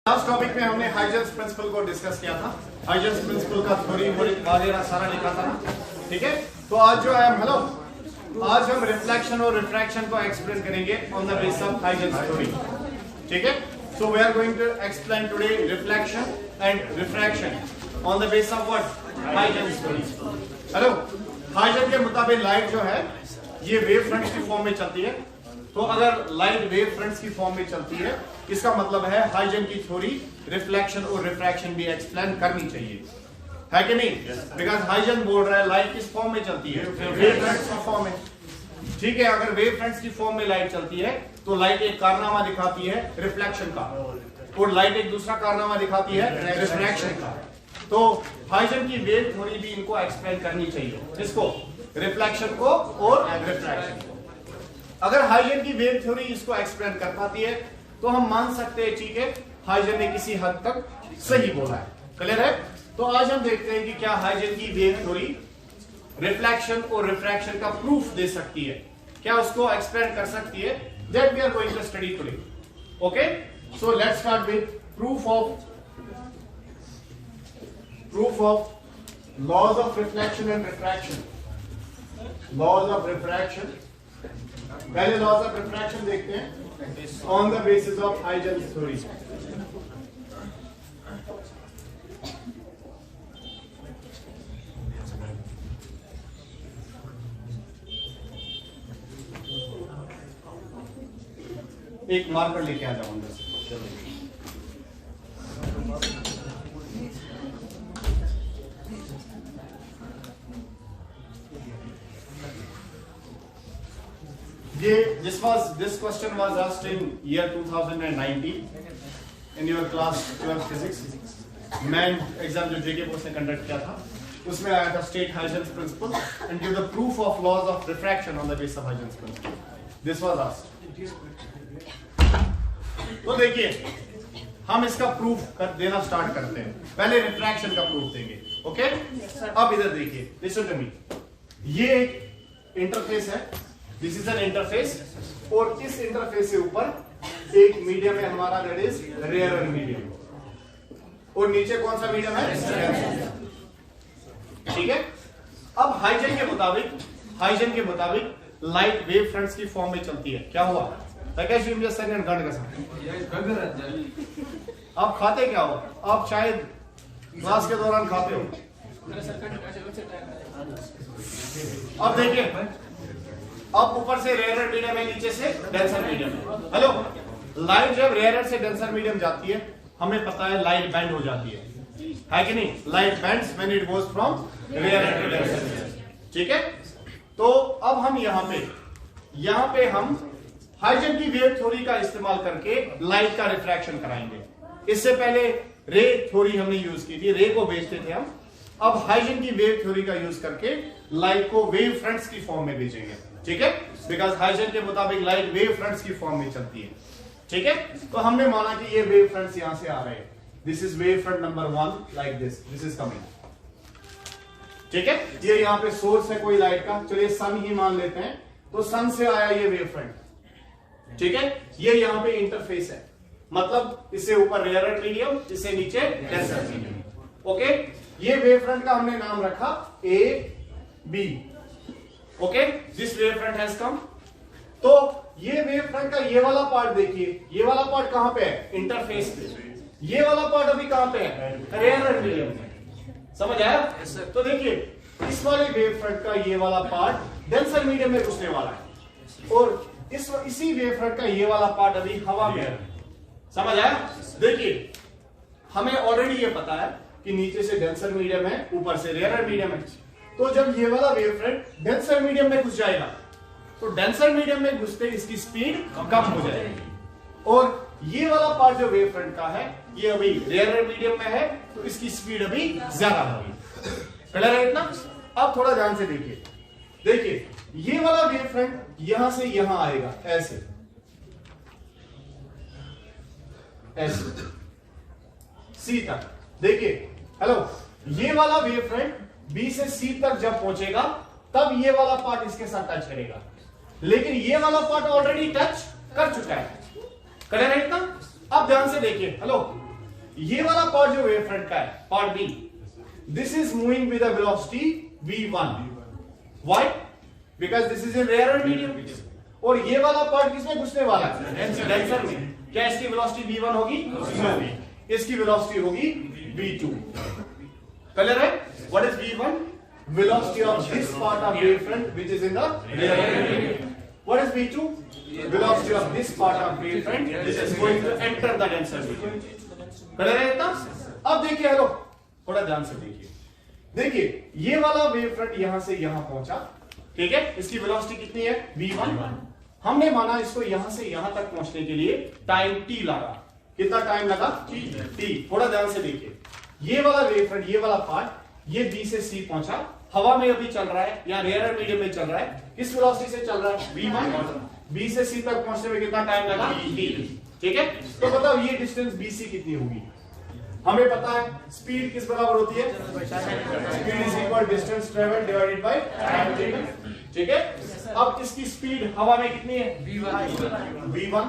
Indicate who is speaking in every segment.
Speaker 1: Last topic में हमने Huygens principal को डिस्कस किया था। हाइजेंस प्रिंसिपल का थ्योरी वगैरह सारा लिखा था, ठीक है। तो आज जो है आज हम रिफ्लेक्शन और रिफ्रैक्शन को एक्सप्लेन करेंगे on the basis of Huygens theory, ठीक है। So we are going to explain today reflection and refraction on the basis of what, Huygens theory. Hello, Huygens के मुताबिक लाइट जो है ये वेव फ्रंट्स की फॉर्म में चलती है। तो अगर लाइट वेव फ्रंट्स की फॉर्म में चलती है, इसका मतलब है हाइजेंस की थ्योरी रिफ्लेक्शन और रिफ्रैक्शन भी एक्सप्लेन करनी चाहिए, है कि नहीं? बिकॉज हाइजेंस बोल रहा है लाइट किस फॉर्म में चलती है, वेव फ्रंट्स की फॉर्म में, ठीक है। अगर वेव फ्रंट्स की फॉर्म में लाइट चलती है तो लाइट एक कारनामा दिखाती है रिफ्लेक्शन का, और लाइट एक दूसरा कारनामा दिखाती है रिफ्रैक्शन का। तो हाइजेंस की वेव थ्योरी भी इनको एक्सप्लेन करनी चाहिए, इसको, रिफ्लेक्शन को और रिफ्रैक्शन को। अगर हाइजेंस की वेव थ्योरी इसको एक्सप्लेन कर पाती है तो हम मान सकते हैं, ठीक है, हाइजेंस ने किसी हद तक सही बोला है। क्लियर है? तो आज हम देखते हैं कि क्या हाइजेंस की वेव थ्योरी रिफ्लेक्शन और रिफ्रैक्शन का प्रूफ दे सकती है, क्या उसको एक्सप्लेन कर सकती है। That we are going to study today. Okay, so let's start with proof of laws of reflection and refraction. Laws of refraction, पहले लॉज ऑफ रिफ्रैक्शन देखते हैं on the basis of Huygens theory. एक marker लेके आ जाओ अंदर से। This question was asked in year 2019 in your class 12 physics। Man exam जो जेके बोर्ड ने कंडक्ट किया था उसमें आया था state Huygens principle and give the proof of laws of refraction on the basis of Huygens principle. This was asked. तो देखिए, हम इसका प्रूफ देना स्टार्ट करते हैं। पहले रिफ्रैक्शन का प्रूफ देंगे, ओके। अब इधर देखिए, लिसन टू मी। ये एक इंटरफेस है, दिस इज एन इंटरफेस, और इस इंटरफेस से ऊपर एक मीडियम है हमारा, दैट इज रेयर मीडियम, और नीचे कौन सा मीडियम है, ठीक है। अब हाइजेंस के मुताबिक लाइट वेव फ्रंट्स की फॉर्म में चलती है। क्या हुआ? आप खाते क्या हो? आप शायद क्लास के दौरान खाते हो। अब देखिए, अब ऊपर से रेयर मीडियम है, नीचे से डेंसर मीडियम है। हेलो, लाइट जब रेयर से डेंसर मीडियम जाती है, हमें पता है लाइट बेंड हो जाती है कि नहीं? Light bends when it goes from rare to denser, ठीक है। तो अब हम यहां पे हम हाइजेंस की वेव थ्योरी का इस्तेमाल करके लाइट का रिफ्रैक्शन कराएंगे। इससे पहले रे थ्योरी हमने यूज की थी, रे को भेजते थे हम। अब हाइजेंस की वेव थ्योरी का यूज करके लाइट को वेव फ्रंट्स की फॉर्म में भेजेंगे, ठीक है। बिकॉज हाइजेंस के मुताबिक लाइट वेव फ्रंट्स की फॉर्म में चलती है, ठीक है। तो हमने माना कि ये वेव फ्रंट्स यहां से आ रहे हैं। This is wave front number 1, like this is coming, ठीक है। ये यहाँ पे सोर्स है कोई लाइट का, चलिए सन ही मान लेते हैं। तो सन से आया ये वेव फ्रंट, ठीक है। ये यहाँ पे इंटरफेस है, मतलब इससे ऊपर रेयर मीडियम, इससे नीचे डेंसर मीडियम, ओके। ये वेव फ्रंट का हमने नाम रखा A B, okay. This wave front has come. तो ये वेव फ्रंट का ये वाला पार्ट देखिए, ये वाला पार्ट कहां पे है? इंटरफेस पे। ये वाला पार्ट अभी कहां पे है? रेयर मीडियम में। समझ आया? तो देखिए, इस वाले वेव फ्रंट का ये वाला पार्ट डेंसर मीडियम में घुसने वाला है, और इसी वेव फ्रंट का ये वाला पार्ट अभी हवा में है। समझ आया? देखिए, हमें ऑलरेडी ये पता है कि नीचे से डेंसर मीडियम है, ऊपर से रेयर मीडियम है। तो जब ये वाला वेव फ्रंट डेंसर मीडियम में घुस जाएगा तो डेंसर मीडियम में घुसते इसकी स्पीड कम हो जाएगी, और ये वाला पार्ट जो वेव फ्रंट का है ये अभी रेयर मीडियम में है, तो इसकी स्पीड अभी ज्यादा होगी। क्लियर है इतना? अब थोड़ा ध्यान से देखिए, ये वाला वेव फ्रंट यहां से यहां आएगा, ऐसे सी तक। देखिए, हेलो, ये वाला वेव फ्रंट बी से सी तक जब पहुंचेगा तब ये वाला पार्ट इसके साथ टच करेगा, लेकिन ये वाला पार्ट ऑलरेडी टच कर चुका है। क्लियर है इतना? अब ध्यान से देखिए, हेलो, ये वाला पार्ट जो वेव फ्रंट का है, part B, this is moving with a velocity v1. Why? Because this is in rare medium. और ये वाला पार्ट किसमें घुसने वाला है? डेंसर में. क्या इसकी वेलोसिटी v1 होगी? नो. इसकी वेलोसिटी होगी v2. क्लियर है? What is v1? Velocity of this part of wavefront which is in the rear medium. What is v2? Velocity of this part of wavefront which is going to enter the denser medium. Clear है इतना? अब देखिए, hello, थोड़ा ध्यान से देखिए. देखिए ये वाला वेवफ्रंट यहां से यहां पहुंचा, ठीक है? इसकी वेलोसिटी कितनी है? v1. हमने माना इसको यहां से यहां तक पहुंचने के लिए टाइम t लगा. कितना टाइम लगा? t. थोड़ा ध्यान से देखिए. ये वाला वेवफ्रंट, ये वाला पार्ट, ये b से c पहुंचा, हवा में अभी चल रहा है या रेयर मीडियम में चल रहा है. किस वेलोसिटी से चल रहा है? v1. b से c तक पहुंचने में कितना टाइम लगा? t. ठीक है? तो बताओ ये डिस्टेंस bc कितनी होगी? हमें पता है स्पीड किस बराबर होती है? Speed is equal distance travel divided by time taken. ठीक है? अब इसकी स्पीड हवा में कितनी है? v1.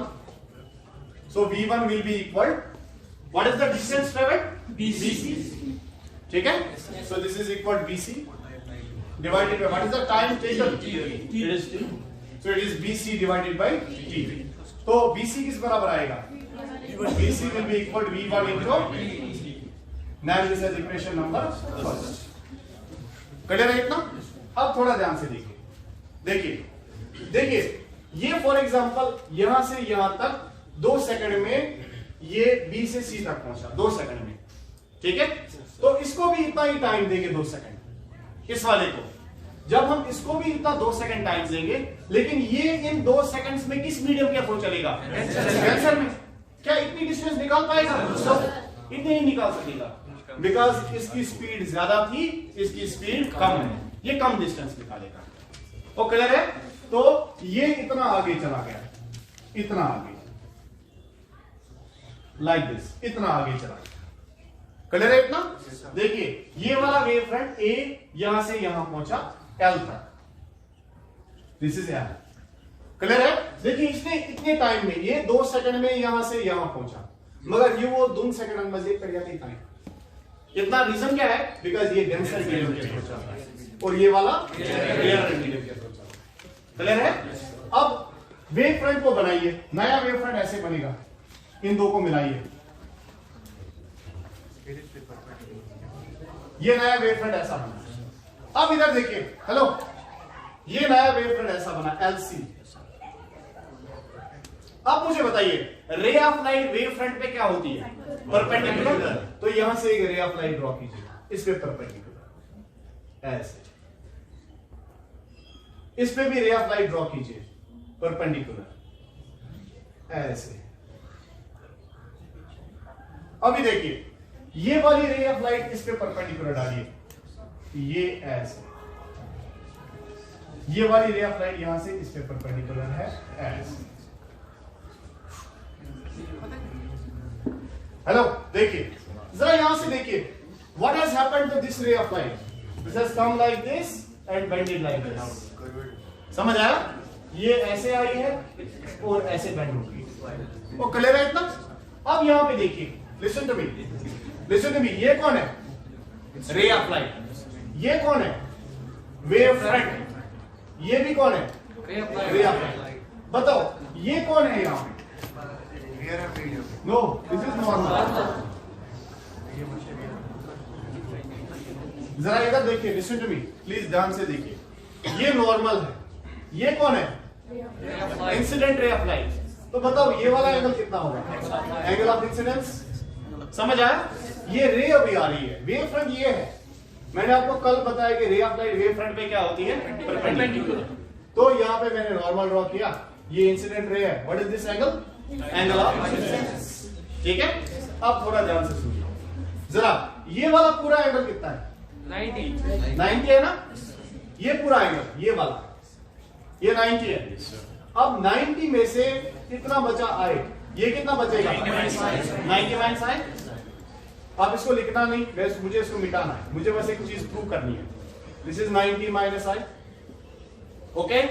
Speaker 1: So v1 will be equal, what is the distance travelled? bc. ठीक है? So this is equal bc divided by what is the time taken? It is t. So it is bc divided by t. तो bc किस बराबर आएगा? bc will be equal to v1 into t. Now this is equation number first. Clear है इतना? अब थोड़ा ध्यान से देखिए ये फॉर एग्जांपल यहां से यहां तक 2 सेकंड में ये b से c तक पहुंचा, 2 सेकंड में. ठीक है? तो इसको भी इतना ही टाइम देंगे, 2 सेकंड. इस वाले को जब हम इसको भी इतना 2 सेकंड टाइम देंगे, लेकिन ये इन 2 सेकंड्स में किस मीडियम के थ्रू चलेगा? डेंसर में. क्या इतनी डिस्टेंस निकाल पाएगा? इतनी नहीं निकाल सकेगा, बिकॉज इसकी स्पीड ज्यादा थी, इसकी स्पीड कम है. ये कम डिस्टेंस निकालेगा. वो क्लियर है? तो ये इतना आगे चला गया, इतना आगे, लाइक दिस, इतना आगे चला गया. क्लियर है इतना? देखिए ये वाला वेव फ्रंट A यहां से यहां पहुंचा L तक. This is L. क्लियर है? देखिए इसने इतने टाइम में, ये 2 सेकंड में यहां से यहां पहुंचा, मगर ये वो 2 सेकंड मजे कर जाती टाइम. इतना रीजन क्या है? बिकॉज ये डेंसर मीडियम के थ्रू चल रहा है और ये वाला रेयर मीडियम के थ्रू चल रहा है. क्लियर है? अब वेव फ्रंट को बनाइए, नया वेव फ्रंट ऐसे बनेगा. इन दो को मिलाइए, ये नया वेव फ्रंट ऐसा बना. अब इधर देखिए, हेलो, ये नया वेव फ्रंट ऐसा बना LC. अब मुझे बताइए रे ऑफ लाइट वेव फ्रंट पे क्या होती है? परपेंडिकुलर. तो यहां से एक रे ऑफ लाइट ड्रॉ कीजिए, इस पे परपेंडिकुलर ऐसे. इस पे भी रे ऑफ लाइट ड्रॉ कीजिए परपेंडिकुलर ऐसे. अभी देखिए ये वाली रे ऑफ लाइट इस पे परपेंडिकुलर डालिए, ये ऐसे. ये वाली रे ऑफ लाइट यहां से इस पे परपेंडिकुलर है ऐसे. हेलो, देखिए जरा यहां से देखिए, what has happened to this ray of light? This has come like this and bended like this. समझ आया? ये ऐसे आई है और ऐसे बेंड होगी. वो क्लियर है इतना? अब यहां पे देखिए, listen to me, listen to me. ये कौन है? Ray of light. ये कौन है? Wave front. ये भी कौन है? Ray of light. बताओ ये कौन है यहां पे? No, this is normal. जरा इधर देखिए, लिसन टू मी प्लीज, ध्यान से देखिए. ये नॉर्मल है. ये कौन है? Incident ray of light. तो बताओ ये वाला एंगल कितना होगा? Angle of incidence. समझ आया? ये रे अभी आ रही है, वेव फ्रंट ये है. मैंने आपको कल बताया कि रे ऑफ लाइट वेव फ्रंट पे क्या होती है? परपेंडिकुलर. तो यहां पे मैंने नॉर्मल ड्रॉ किया, ये इंसिडेंट रे है. What is this angle? Angle of incidence. ठीक है? अब थोड़ा ध्यान से सुनिए जरा. ये वाला पूरा एंगल कितना है? 90 है ना? ये पूरा एंगल, ये वाला, ये 90 है. अब 90 में से कितना बचा आए? ये कितना बचेगा? 90 माइनस आए. आप इसको लिखना नहीं, मुझे इसको मिटाना है, मुझे बस एक चीज प्रूव करनी है. This is 90 minus I. Okay?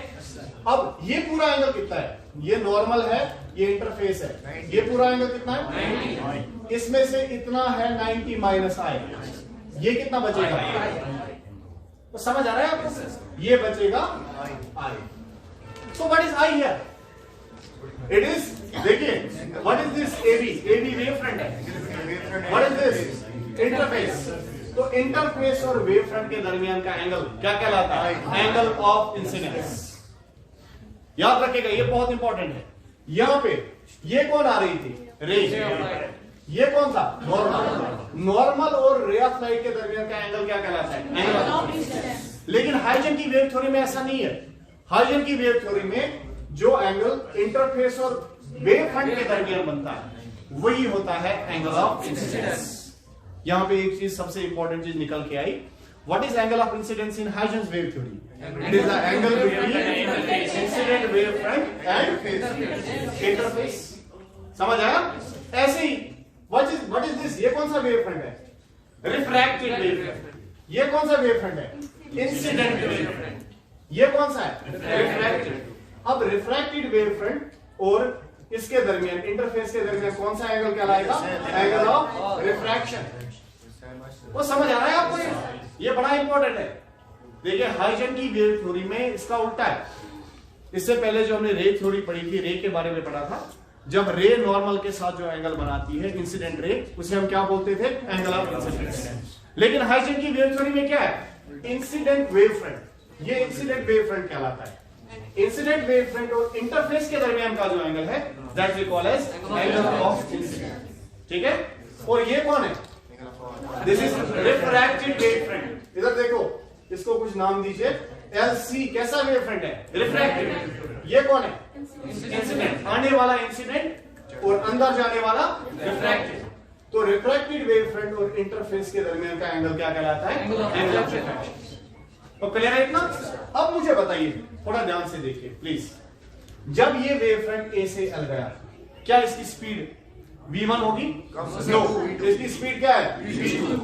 Speaker 1: अब ये पूरा एंगल कितना है? ये नॉर्मल है, ये इंटरफेस है. ये पूरा एंगल कितना है? 90. इसमें से इतना है 90 माइनस आई, ये कितना बचेगा? तो समझ आ रहा है आपको? ये बचेगा I. So what is I here? It is, देखिए what is this? AB, AB wave front है। What is this? इंटरफेस। तो इंटरफेस और वेव फ्रंट के दरमियान का एंगल क्या कहलाता है? Angle of incidence. याद रखिएगा, ये बहुत इंपॉर्टेंट है। यहां पे ये कौन आ रही थी? रे। ये कौन था? नॉर्मल। नॉर्मल और रे ऑफ लाइट के दरमियान का एंगल क्या कहलाता है? Angle of incidence. लेकिन हाइजन की वेव थ्योरी में ऐसा नहीं है। हाइजन की वेव थ्योरी में जो एंगल इंटरफेस और वेव फ्रंट के दरमियान बनता है वही होता है एंगल ऑफ इंसिडेंस। यहां पे एक चीज, सबसे इंपॉर्टेंट चीज निकल के आई। What is angle of incidence in Huygens wave theory? It is the angle between incident wave front and interface. समझ आया? ऐसे ही what is this? ये कौन सा वेव फ्रंट है? Refracted wave front. ये कौन सा वेव फ्रंट है? Incident wave front. ये कौन सा है? रिफ्रैक्टेड। अब रिफ्रैक्टेड वेव फ्रंट और इसके दरमियान, इंटरफेस के दरमियान कौन सा एंगल कहलाएगा? Angle of refraction. वो समझ आ रहा है आपको? ये बड़ा इंपॉर्टेंट है। देखिए हाइजन की वेव थ्योरी में इसका उल्टा है। इससे पहले जो हमने रे थ्योरी पढ़ी थी, रे के बारे में पढ़ा था। जब रे नॉर्मल के साथ जो एंगल बनाती है, इंसिडेंट रे, उसे हम क्या बोलते थे? Angle of incidence. लेकिन हाइजन की वेव थ्योरी में क्या है? Incident wave front. ये इंसिडेंट वेव फ्रंट कहलाता है। इंसिडेंट वेव फ्रंट और इंटरफेस के दरमियान का जो एंगल है, that we call as angle of incidence. ठीक है? और ये कौन है? This is refracted wave front. इधर देखो, इसको कुछ नाम दीजिए। एलसी कैसा वेव फ्रंट है? रिफ्रैक्टेड। ये कौन है? इंसिडेंट। आने वाला इंसिडेंट और अंदर जाने वाला रिफ्रैक्टेड। तो रिफ्रैक्टेड वेव फ्रंट और इंटरफेस के दरमियान का एंगल क्या कहलाता है? Angle of refraction. तो क्लियर है इतना? अब मुझे बताइए, थोड़ा ध्यान से देखिए प्लीज। जब ये वेव फ्रंट ए से एल गया, क्या इसकी स्पीड v1 होगी? नो। इसकी स्पीड क्या है? v2।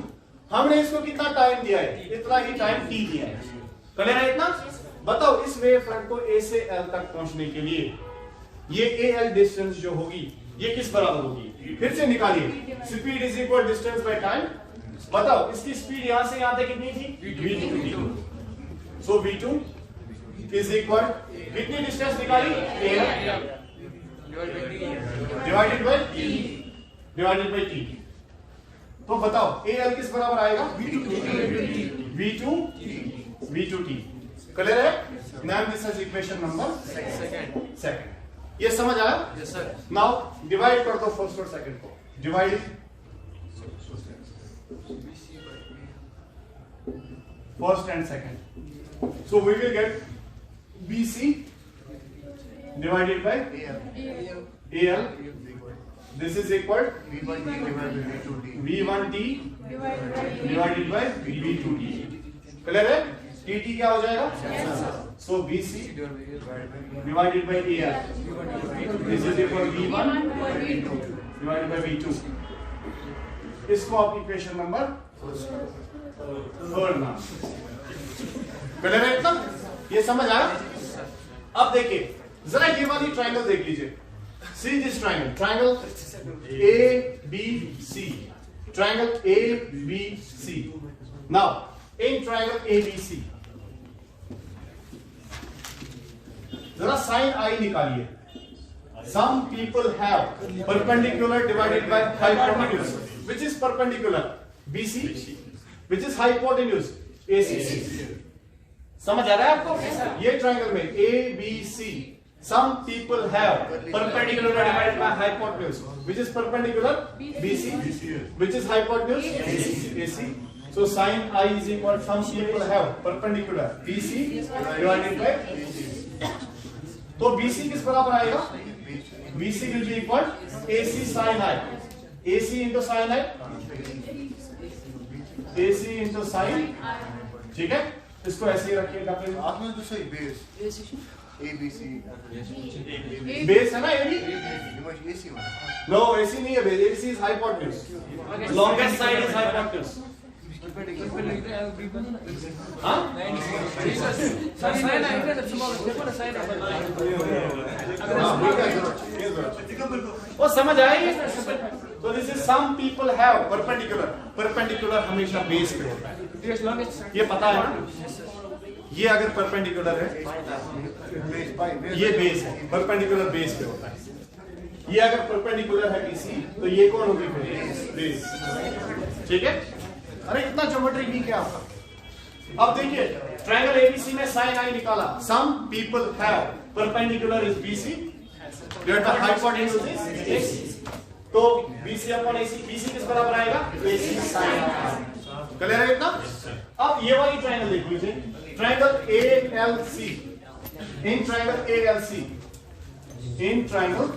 Speaker 1: हमने इसको कितना टाइम दिया है? इतना ही टाइम t दिया है। क्लियर है इतना? बताओ, इस वेव फ्रंट को a से l तक पहुंचने के लिए ये al डिस्टेंस जो होगी, ये किस बराबर होगी? फिर से निकालिए। Speed is equal distance by time. बताओ, इसकी स्पीड यहां से यहां तक कितनी थी? v2। So v2 is equal, कितनी डिस्टेंस निकाली? al divided by t। तो बताओ al किस बराबर आएगा? v2t। क्लियर है? नाम this is equation number second. ये समझ आया? Yes sir. नाउ डिवाइड कर दो फर्स्ट और सेकंड को। Divide first and second. So we will get bc divided by al. This is equal v1t divided by v2t. Clear है? tt क्या हो जाएगा? So bc divided by al. This is equal v1 divided by v2. इसको आप equation number third नाम। Clear है इतना? ये समझ आया? अब देखिए जरा ये वाली ट्रायंगल देख लीजिए। See this triangle, triangle A B C, triangle A B C. Now in triangle A B C जरा साइन आई निकालिए। Some people have perpendicular divided by hypotenuse. Which is perpendicular? BC. Which is hypotenuse? AC. समझ आ रहा है आपको? ये triangle में A B C, some people have perpendicular divided by hypotenuse. Which is perpendicular? BC. Which is hypotenuse? AC. So sin I is equal, some people have perpendicular BC divided by AC. तो BC किस बराबर आएगा? BC will be equal AC sin I. AC into sin I. AC into sin. ठीक है? इसको ऐसे ही रखिएगा। फिर
Speaker 2: आपने तो सही base A B C
Speaker 1: base है ना? ए बी
Speaker 2: एसी वाला।
Speaker 1: नो, एसी नहीं है बेस। AC is hypotenuse. Longest side is hypotenuse. हाँ? वो समझ आएगी? So this is some people have perpendicular. Perpendicular हमेशा बेस पे होता है, ये पता है ना? ये अगर perpendicular है, ये बेस है, perpendicular बेस पे होता है। ये अगर perpendicular है BC, तो ये कौन होगी फिर? बेस। ठीक है? अरे इतना ज्योमेट्री वीक है आपका। अब देखिए ट्रायंगल ABC में sin I निकाला। Some people have perpendicular is BC, where the hypotenuse is AC. तो BC upon AC, BC किस बराबर आएगा? AC sin I। क्लियर है इतना? अब ये वाली ट्रायंगल देख लीजिए, triangle ALC। In triangle ALC, in triangle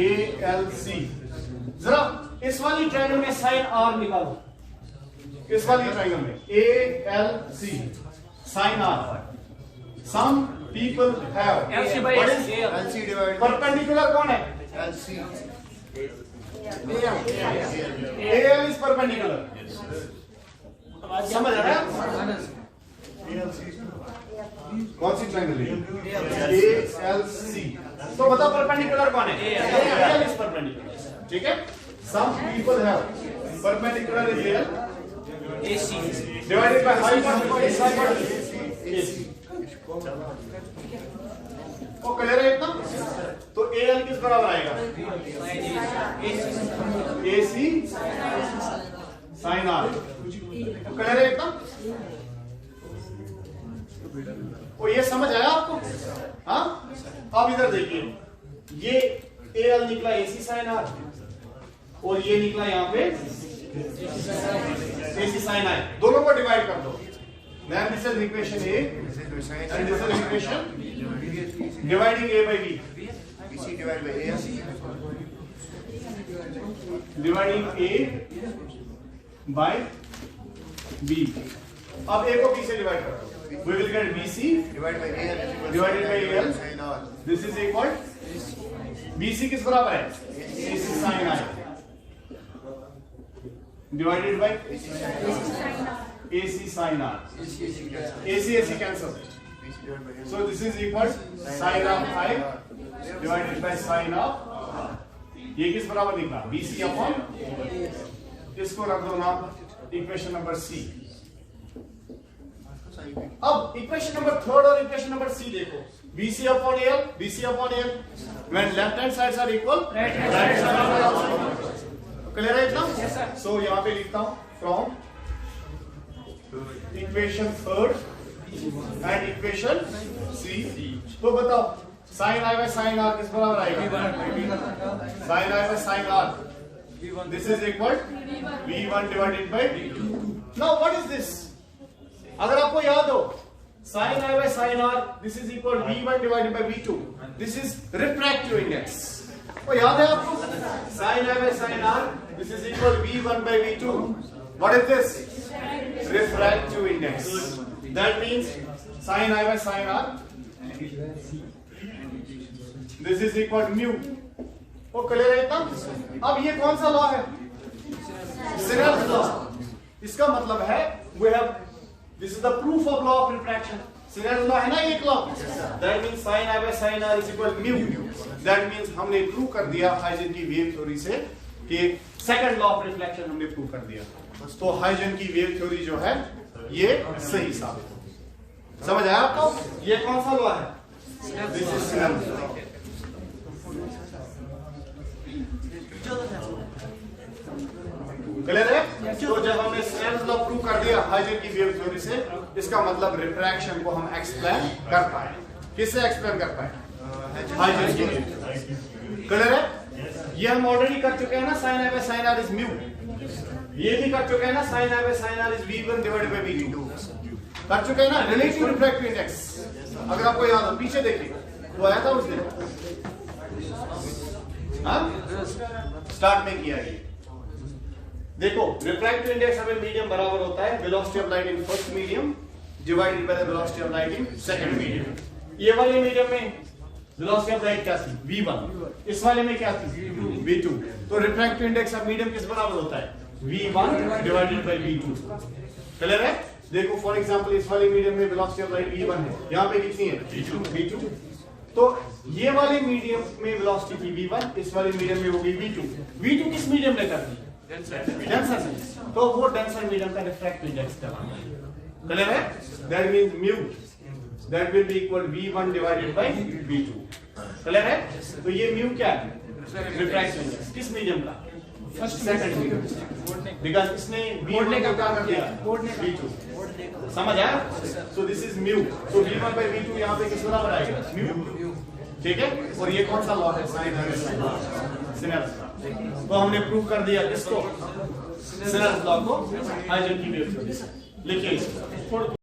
Speaker 1: ALC, जरा इस वाली ट्रायंगल में sin R निकालो। इस वाली ट्रायंगल में ALC sin R, some people have
Speaker 3: LC by
Speaker 1: what is
Speaker 2: LC divided by
Speaker 1: perpendicular कौन है?
Speaker 2: LC.
Speaker 1: AL is perpendicular, समझ रहे हैं? कौन सी ट्रायंगल है? ALC। तो बताओ परपेंडिकुलर कौन है? AL is perpendicular। ठीक है? Some people have perpendicular is AL
Speaker 3: AC
Speaker 1: divided by hypotenuse AC। ओ क्लियर है इतना? तो AL किस बराबर आएगा? AC sin R। क्लियर है इतना? ओ ये समझ आया आपको? हाँ? अब इधर देखिए, ये AL निकला AC sin R और ये निकला यहाँ पे AC sin I। दोनों को डिवाइड कर दो। Then this is equation A and this is equation dividing A by B,
Speaker 2: BC divided by AL.
Speaker 1: dividing A by B। अब A को B से डिवाइड कर दो, we will get BC
Speaker 2: Divided by AL is equal to
Speaker 1: divided by AL।
Speaker 2: sin R.
Speaker 1: this is equal, BC किस बराबर है? AC sin I divided by AC sin R। AC cancel,
Speaker 2: BC divided by AL.
Speaker 1: so this is equal sin of I divided by sin of R। ये किस बराबर निकला? BC upon, इसको रख दो नाम इक्वेशन नंबर C। अब equation number third और इक्वेशन नंबर C देखो, BC upon AL, BC upon AL, when left hand sides are equal, right hand sides are also equal। Clear है इतना? सो यहाँ पे लिखता हूँ from equation third and equation C। तो बताओ sin I by sin R किस बराबर आएगा? sin I by sin R, this is equal V1 divided by V2। now what is this? अगर आपको याद हो, sin I by sin R, this is equal V1 divided by V2, this is refractive index। वो याद है आपको? sin I by sin R, this is equal V1 by V2, what is this? refractive index। that means sin I by sin R, this is equal to mu। वो clear है इतना? अब ये कौन सा लॉ है? Snell's law। इसका मतलब है we have, this is the proof of law of refraction। Snell's law है ना एक law, that means sin I by sin R is equal to mu। that means हमने प्रूव कर दिया हाइजन की वेव थ्योरी से कि सेकंड लॉ ऑफ रिफ्लेक्शन हमने प्रूव कर दिया। तो हाइजन की वेव थ्योरी जो है ये सही साबित हो। समझ आया आपको? ये कौन सा लॉ है? This is Snell's law. Clear है? तो जब हमने स्नेल्स लॉ प्रूव कर दिया हाइजन की वेव थ्योरी से, इसका मतलब रिफ्रैक्शन को हम एक्सप्लेन कर पाए। किससे एक्सप्लेन कर पाए? हाइजन की वेव। क्लियर है? ये हम ऑलरेडी कर चुके हैं ना, sin I by sin R is mu। ये भी कर चुके हैं ना, sin I by sin R is V1 divided by V2। कर चुके हैं ना, रिलेटिव रिफ्रैक्टिव इंडेक्स। अगर आपको याद हो, पीछे देखिए, वो आया था उस दिन, स्टार्ट में किया ये। देखो रिफ्रैक्टिव इंडेक्स हमें मीडियम बराबर होता है velocity of light in first medium divided by the velocity of light in second medium. ये वाले मीडियम में वेलोसिटी ऑफ लाइट क्या थी? V1। इस वाले में क्या थी? V2। तो रिफ्रैक्टिव इंडेक्स ऑफ मीडियम किस बराबर होता है? V1 divided by V2। Clear है? देखो फॉर एग्जांपल इस वाले मीडियम में वेलोसिटी ऑफ लाइट V1 है, यहाँ पे कितनी है? V2। तो ये वाले मीडियम में वेलोसिटी थी v1, इस वाले मीडियम में होगी v2। v2 किस मीडियम ने कर दी? डेंसर से। तो वो डेंसर मीडियम का रिफ्रैक्टिव इंडेक्स कहलाता है। क्लियर है? That means mu that will be equal v1 divided by v2। Clear है? तो ये म्यू क्या है? रिफ्रैक्टिव इंडेक्स किस मीडियम का? First second medium. बिकॉज़ इसने v1 का काम किया v2। समझ आया? So this is mu. तो v1 बाय v2 यहां पे किस बराबर आएगा? म्यू। ठीक है? और ये कौन सा लॉ है? सिनर्स का। तो हमने प्रूव कर दिया किसको? सिनर्स लॉ को। हाइजेनकी वेव थ्योरी से। लिखिए